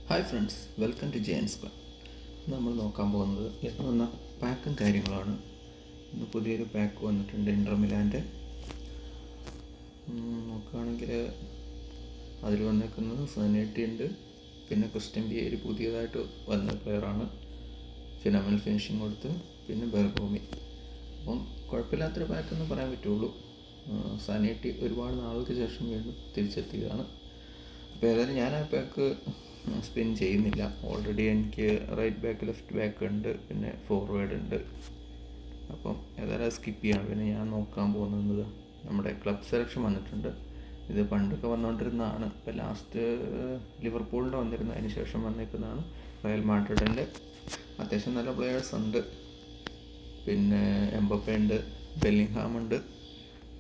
Hi friends, welcome to Jain's club. നമ്മൾ നോക്കാൻ പോകുന്നത് വന്ന പാക്കും കാര്യങ്ങളാണ്. ഇന്ന് പുതിയൊരു പാക്ക് വന്നിട്ടുണ്ട്, ഇൻ്റർ മിലാൻ്റെ. നോക്കുകയാണെങ്കിൽ അതിൽ വന്നേക്കുന്നത് സനേറ്റി ഉണ്ട്, പിന്നെ ക്രിസ്റ്റ്യൻ ബിയേരി പുതിയതായിട്ട് വന്ന പ്ലെയറാണ്, ഫിനോമിനൽ ഫിനിഷിങ് കൊടുത്ത്, പിന്നെ ബെർഗോമി. അപ്പം കുഴപ്പമില്ലാത്തൊരു പാക്കെന്ന് പറയാൻ പറ്റുള്ളൂ. സനേറ്റി ഒരുപാട് നാൾക്ക് ശേഷം വീണ്ടും തിരിച്ചെത്തിയതാണ്. അപ്പോൾ ഏതായാലും ഞാൻ ആ പാക്ക് സ്പിൻ ചെയ്യുന്നില്ല. ഓൾറെഡി എനിക്ക് റൈറ്റ് ബാക്ക്, ലെഫ്റ്റ് ബാക്ക് ഉണ്ട്, പിന്നെ ഫോർവേഡ് ഉണ്ട്. അപ്പം ഏതായാലും സ്കിപ്പ് ചെയ്യണം. പിന്നെ ഞാൻ നോക്കാൻ പോകുന്നത് നമ്മുടെ ക്ലബ് സെലക്ഷൻ വന്നിട്ടുണ്ട്. ഇത് പണ്ടൊക്കെ വന്നുകൊണ്ടിരുന്നതാണ്. ഇപ്പോൾ ലാസ്റ്റ് ലിവർപൂളിൻ്റെ വന്നിരുന്നു, അതിന് ശേഷം വന്നിരിക്കുന്നതാണ് റയൽ മാഡ്രിഡിൻ്റെ. അത്യാവശ്യം നല്ല പ്ലെയേഴ്സ് ഉണ്ട്. പിന്നെ എംബപ്പേ ഉണ്ട്, ബെല്ലിംഗ്ഹാം ഉണ്ട്.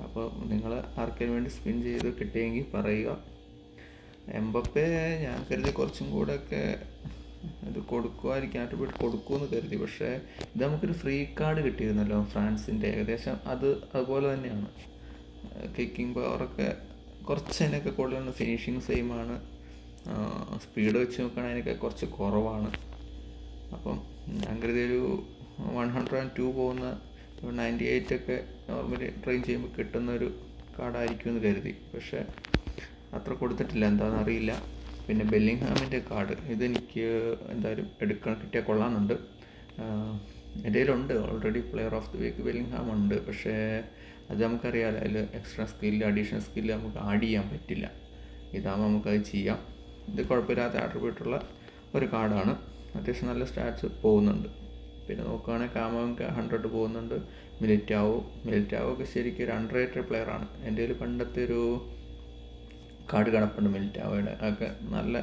അപ്പോൾ നിങ്ങൾ ആർക്കും വേണ്ടി സ്പിൻ ചെയ്ത് കിട്ടിയെങ്കിൽ പറയുക. എംബപ്പേ ഞാൻ കരുതി കുറച്ചും കൂടെയൊക്കെ ഇത് കൊടുക്കുമായിരിക്കും, ആയിട്ട് കൊടുക്കുമെന്ന് കരുതി. പക്ഷേ ഇത് നമുക്കൊരു ഫ്രീ കാർഡ് കിട്ടിയിരുന്നല്ലോ ഫ്രാൻസിൻ്റെ, ഏകദേശം അതുപോലെ തന്നെയാണ്. കിക്കിംഗ് പവറൊക്കെ കുറച്ച് അതിനൊക്കെ കൂടുതലാണ്, ഫിനിഷിങ് സെയിമാണ്, സ്പീഡ് വെച്ച് നോക്കുകയാണെങ്കിൽ അതിനൊക്കെ കുറച്ച് കുറവാണ്. അപ്പം ഞാൻ കരുതി ഒരു 102 പോകുന്ന 98 ഒക്കെ നോർമലി ട്രെയിൻ ചെയ്യുമ്പോൾ കിട്ടുന്നൊരു കാർഡായിരിക്കും എന്ന് കരുതി. പക്ഷേ അത്ര കൊടുത്തിട്ടില്ല, എന്താണെന്ന് അറിയില്ല. പിന്നെ ബെല്ലിംഗ്ഹാമിൻ്റെ കാർഡ് ഇതെനിക്ക് എന്തായാലും കിട്ടിയാൽ കൊള്ളാമെന്നുണ്ട്. എൻ്റെ കയ്യിലുണ്ട് already, player of the week Bellingham ഉണ്ട്. പക്ഷേ അത് നമുക്കറിയാമല്ലോ, അതിൽ എക്സ്ട്രാ സ്കില്ല്, അഡീഷണൽ സ്കില്ല് നമുക്ക് ആഡ് ചെയ്യാൻ പറ്റില്ല. ഇതാകുമ്പോൾ നമുക്കത് ചെയ്യാം. ഇത് കുഴപ്പമില്ലാത്ത ആട്രിബ്യൂട്ടുള്ള ഒരു കാർഡാണ്. അത്യാവശ്യം നല്ല സ്റ്റാറ്റ്സ് പോകുന്നുണ്ട്. പിന്നെ നോക്കുകയാണെങ്കിൽ കാമോങ്ക 100 പോകുന്നുണ്ട്. മിലിറ്റാവോ ഒക്കെ ശരിക്കും ഒരു അണ്ടർ റേറ്റഡ് പ്ലെയറാണ്. എൻ്റെ കയ്യിൽ പണ്ടത്തെ ഒരു കാർഡ് കിടപ്പുണ്ട് മിലിറ്റാവോയുടെ, ഒക്കെ നല്ല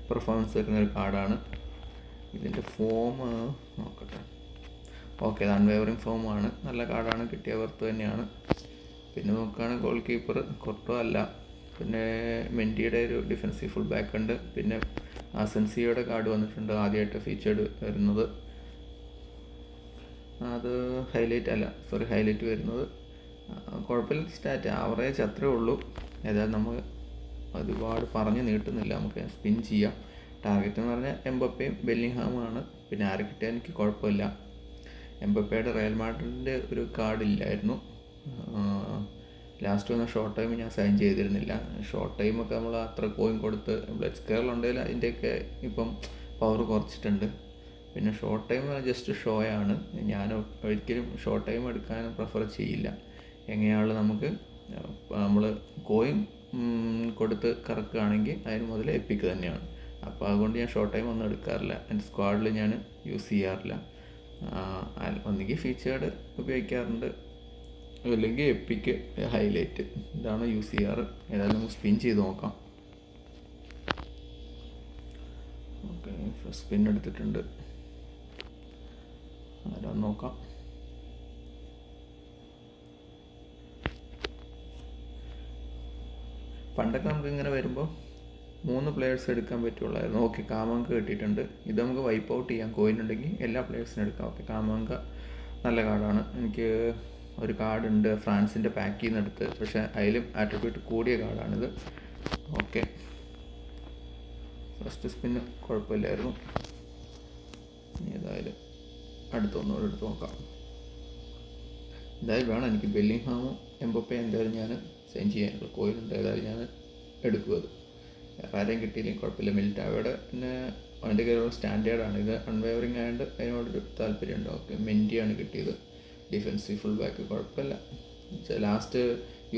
പെർഫോമൻസ് വരുന്ന ഒരു കാർഡാണ്. ഇതിൻ്റെ ഫോം നോക്കട്ടെ. ഓക്കെ, അത് അൺവേവറിങ് ഫോമാണ്, നല്ല കാർഡാണ്, കിട്ടിയ വർത്ത് തന്നെയാണ്. പിന്നെ നോക്കുകയാണെങ്കിൽ ഗോൾ കീപ്പർ കൊർട്ടോ അല്ല. പിന്നെ മെൻഡിയുടെ ഒരു ഡിഫൻസീവ് ഫുൾ ബാക്ക് ഉണ്ട്. പിന്നെ അസൻസിയോയുടെ കാർഡ് വന്നിട്ടുണ്ട്, ആദ്യമായിട്ട് ഫീച്ചേർഡ് വരുന്നത്. അത് ഹൈലൈറ്റ് വരുന്നത്. കുഴപ്പമില്ല, സ്റ്റാറ്റ് ആവറേജ് അത്രേ ഉള്ളൂ. ഏതായാലും നമ്മൾ ഒരുപാട് പറഞ്ഞ് നീട്ടുന്നില്ല, നമുക്ക് സ്പിൻ ചെയ്യാം. ടാർഗറ്റ് എന്ന് പറഞ്ഞാൽ എംബപ്പയും ബെല്ലിംഗ്ഹാമുമാണ്. പിന്നെ ആരെ കിട്ടിയാൽ എനിക്ക് കുഴപ്പമില്ല. എംബപ്പയുടെ റയൽ മാഡ്രിഡിൻ്റെ ഒരു കാർഡില്ലായിരുന്നു. ലാസ്റ്റ് വന്ന ഷോർട്ട് ടൈം ഞാൻ സൈൻ ചെയ്തിരുന്നില്ല. ഷോർട്ട് ടൈമൊക്കെ നമ്മൾ അത്ര കോയിൻ കൊടുത്ത് ബ്ലഡ് സ്കെയറിലുണ്ടെങ്കിൽ അതിൻ്റെയൊക്കെ ഇപ്പം പവർ കുറച്ചിട്ടുണ്ട്. പിന്നെ ഷോർട്ട് ടൈം ജസ്റ്റ് ഷോയാണ്. ഞാൻ ഒരിക്കലും ഷോർട്ട് ടൈം എടുക്കാൻ പ്രിഫർ ചെയ്യില്ല. എങ്ങനെയാണല്ലോ നമുക്ക് നമ്മൾ കോയിൻ കൊടുത്ത് കറക്കുകയാണെങ്കിൽ അതിന് മുതൽ എപ്പിക്ക് തന്നെയാണ്. അപ്പോൾ അതുകൊണ്ട് ഞാൻ ഷോർട്ട് ടൈം ഒന്നും എടുക്കാറില്ല. എൻ്റെ സ്ക്വാഡിൽ ഞാൻ യൂസ് ചെയ്യാറില്ല. ഒന്നുകിൽ ഫീച്ചേർഡ് ഉപയോഗിക്കാറുണ്ട്, അല്ലെങ്കിൽ എപ്പിക്ക് ഹൈലൈറ്റ്, ഇതാണ് യൂസ് ചെയ്യാറ്. ഏതായാലും നമുക്ക് സ്പിൻ ചെയ്ത് നോക്കാം. ഓക്കെ, ഫസ്റ്റ് സ്പിൻ എടുത്തിട്ടുണ്ട്. ആരാന്ന് നോക്കാം. പണ്ടൊക്കെ നമുക്ക് ഇങ്ങനെ വരുമ്പോൾ 3 പ്ലെയേഴ്സ് എടുക്കാൻ പറ്റുള്ളായിരുന്നു. ഓക്കെ, കാമങ്ക കിട്ടിയിട്ടുണ്ട്. ഇത് നമുക്ക് വൈപ്പ് ഔട്ട് ചെയ്യാം. കോയിൻ ഉണ്ടെങ്കിൽ എല്ലാ പ്ലെയേഴ്സിനും എടുക്കാം. ഓക്കെ, കാമങ്ക നല്ല കാർഡാണ്. എനിക്ക് ഒരു കാർഡുണ്ട് ഫ്രാൻസിൻ്റെ പാക്കിൽ നിന്ന് എടുത്ത്, പക്ഷേ അതിലും ആട്രിബ്യൂട്ട് കൂടിയ കാർഡാണിത്. ഓക്കെ, ഫസ്റ്റ് സ്പിന്ന് കുഴപ്പമില്ലായിരുന്നു. ഏതായാലും അടുത്തൊന്നുകൂടെ എടുത്ത് നോക്കാം. എന്തായാലും വേണം എനിക്ക് ബെല്ലിംഗ്ഹാമും എംബപ്പേ എന്തായാലും ഞാൻ സൈൻ ചെയ്യാനുള്ള കോയിനുണ്ട്. ഏതായാലും ഞാൻ എടുക്കും. അത് വേറെ ആരെയും കിട്ടിയില്ലെങ്കിൽ കുഴപ്പമില്ല. മിലിറ്റാവോയുടെ പിന്നെ അവൻ്റെ കയ്യിലുള്ള സ്റ്റാൻഡേർഡാണ്. ഇത് അൺവേവറിങ് ആയതുകൊണ്ട് അതിനോടൊരു താല്പര്യമുണ്ട്. ഓക്കെ, മെൻഡിയാണ് കിട്ടിയത്, ഡിഫൻസീവ് ഫുൾ ബാക്ക്, കുഴപ്പമില്ല. ലാസ്റ്റ്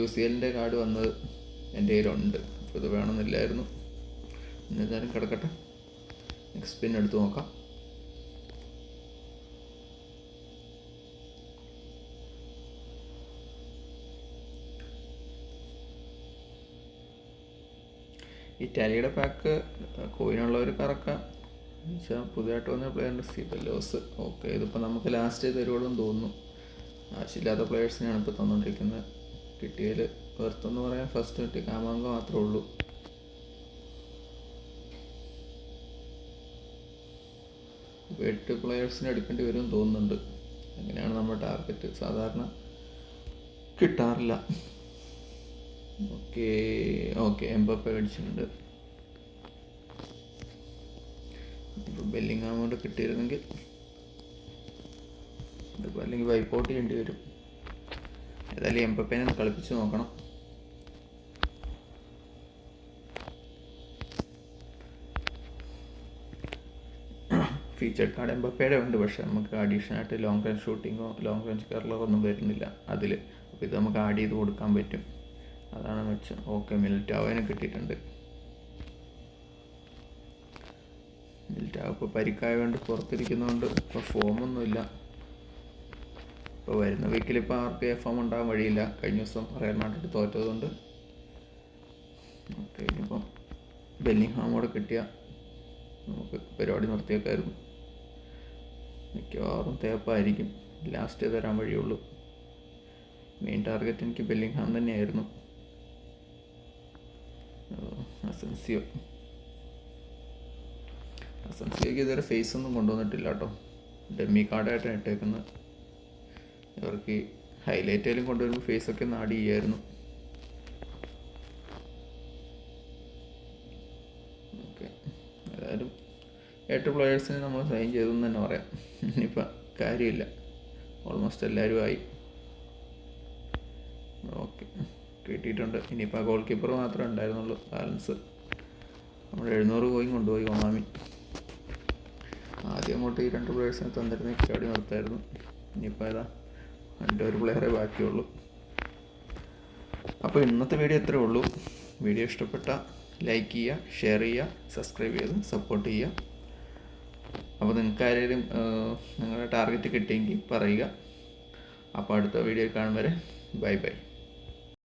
UCL കാർഡ് വന്നത് എൻ്റെ കയ്യിലുണ്ട്. അപ്പോൾ ഇത് വേണമെന്നില്ലായിരുന്നു. എന്തായാലും കിടക്കട്ടെ. നെക്സ്റ്റ് സ്പിൻ എടുത്ത് നോക്കാം. ഇറ്റാലിയുടെ പാക്ക് കോയിനുള്ളവർ കറക്കാം. എന്നുവെച്ചാൽ പുതിയതായിട്ട് വന്ന പ്ലെയറിൻ്റെ സിബലോസ്. ഓക്കെ, ഇതിപ്പോൾ നമുക്ക് ലാസ്റ്റ് തരുവോളം തോന്നുന്നു. ആവശ്യമില്ലാത്ത പ്ലെയേഴ്സിനെയാണ് ഇപ്പോൾ തന്നുകൊണ്ടിരിക്കുന്നത്. കിട്ടിയതിൽ വെർത്തെന്ന് പറയാൻ ഫസ്റ്റ് കിട്ടിയ കാമാങ്ക മാത്രമേ ഉള്ളൂ. ഇപ്പോൾ 8 പ്ലെയേഴ്സിനെ എടുക്കേണ്ടി വരുമെന്ന് തോന്നുന്നുണ്ട്. അങ്ങനെയാണ് നമ്മുടെ ടാർഗറ്റ്. സാധാരണ കിട്ടാറില്ല. ഓക്കെ, എംബപ്പേ അടിച്ചിട്ടുണ്ട്. ബെല്ലിംഗ്ഹാം കൊണ്ട് കിട്ടിയിരുന്നെങ്കിൽ ഇതിപ്പോൾ അല്ലെങ്കിൽ വൈപ്പ് ഔട്ട് ചെയ്യേണ്ടി വരും. ഏതായാലും എംബപ്പേനെ കളിപ്പിച്ച് നോക്കണം. ഫീച്ചേർഡ് കാർഡ് എംബപ്പേയുടെ ഉണ്ട്, പക്ഷേ നമുക്ക് അഡീഷണലായിട്ട് ലോങ് റേഞ്ച് ഷൂട്ടിങ്ങോ ലോങ് റേഞ്ച് കർലറോ ഒന്നും വരുന്നില്ല അതിൽ. അപ്പോൾ ഇത് നമുക്ക് ആഡ് ചെയ്ത് കൊടുക്കാൻ പറ്റും, അതാണ് മെച്ചം. ഓക്കെ, മിലിറ്റാവോനെ കിട്ടിയിട്ടുണ്ട്. മിലിറ്റാവോ ഇപ്പോൾ പരിക്കായതുകൊണ്ട് പുറത്തിരിക്കുന്നതുകൊണ്ട് ഇപ്പോൾ ഫോമൊന്നുമില്ല. ഇപ്പോൾ വരുന്ന വീക്കിൽ ഇപ്പോൾ ആർക്കും എഫ് എം ഉണ്ടാകാൻ വഴിയില്ല, കഴിഞ്ഞ ദിവസം റയൽ മാഡ്രിഡ് തോറ്റതുകൊണ്ട്. ഓക്കെ, ഇനിയിപ്പം ബെല്ലിംഗ്ഹാമോടെ കിട്ടിയ നമുക്ക് പരിപാടി നിർത്തിയേക്കായിരുന്നു. മിക്കവാറും തേപ്പായിരിക്കും, ലാസ്റ്റ് തരാൻ വഴിയുള്ളൂ. മെയിൻ ടാർഗറ്റ് എനിക്ക് ബെല്ലിംഗ്ഹാം തന്നെയായിരുന്നു. അസൻസിയോക്ക് ഇതുവരെ ഫേസ് ഒന്നും കൊണ്ടുവന്നിട്ടില്ല കേട്ടോ, ഡെമ്മി കാർഡായിട്ടാണ് ഇട്ടേക്കുന്നത്. ഇവർക്ക് ഹൈലൈറ്റായാലും കൊണ്ടുവരുമ്പോൾ ഫേസൊക്കെ ഒന്ന് ആഡ് ചെയ്യായിരുന്നു. ഓക്കെ, ഏതായാലും 8 പ്ലെയേഴ്സിനെ നമ്മൾ സൈൻ ചെയ്തെന്ന് തന്നെ പറയാം. ഇനിയിപ്പോൾ കാര്യമില്ല, ഓൾമോസ്റ്റ് എല്ലാവരും ആയി. ഓക്കെ, കിട്ടിയിട്ടുണ്ട്. ഇനിയിപ്പോൾ ഗോൾ കീപ്പർ മാത്രമേ ഉണ്ടായിരുന്നുള്ളൂ ബാലൻസ്. നമ്മൾ 700 കോയിൻ കൊണ്ടുപോയി ഒമാമി. ആദ്യം അങ്ങോട്ട് ഈ 2 പ്ലെയേഴ്സിനെ തന്നിരുന്ന കളി നിർത്തായിരുന്നു. ഇനിയിപ്പോൾ ഏതാ 2 പ്ലെയറേ ബാക്കിയുള്ളൂ. അപ്പോൾ ഇന്നത്തെ വീഡിയോ ഇത്രയേ ഉള്ളൂ. വീഡിയോ ഇഷ്ടപ്പെട്ട ലൈക്ക് ചെയ്യുക, ഷെയർ ചെയ്യുക, സബ്സ്ക്രൈബ് ചെയ്ത് സപ്പോർട്ട് ചെയ്യുക. അപ്പോൾ നിങ്ങൾക്ക് ആരെങ്കിലും നിങ്ങളുടെ ടാർഗറ്റ് കിട്ടിയെങ്കിൽ പറയുക. അപ്പോൾ അടുത്ത വീഡിയോ കാണും വരെ ബൈ ബൈ.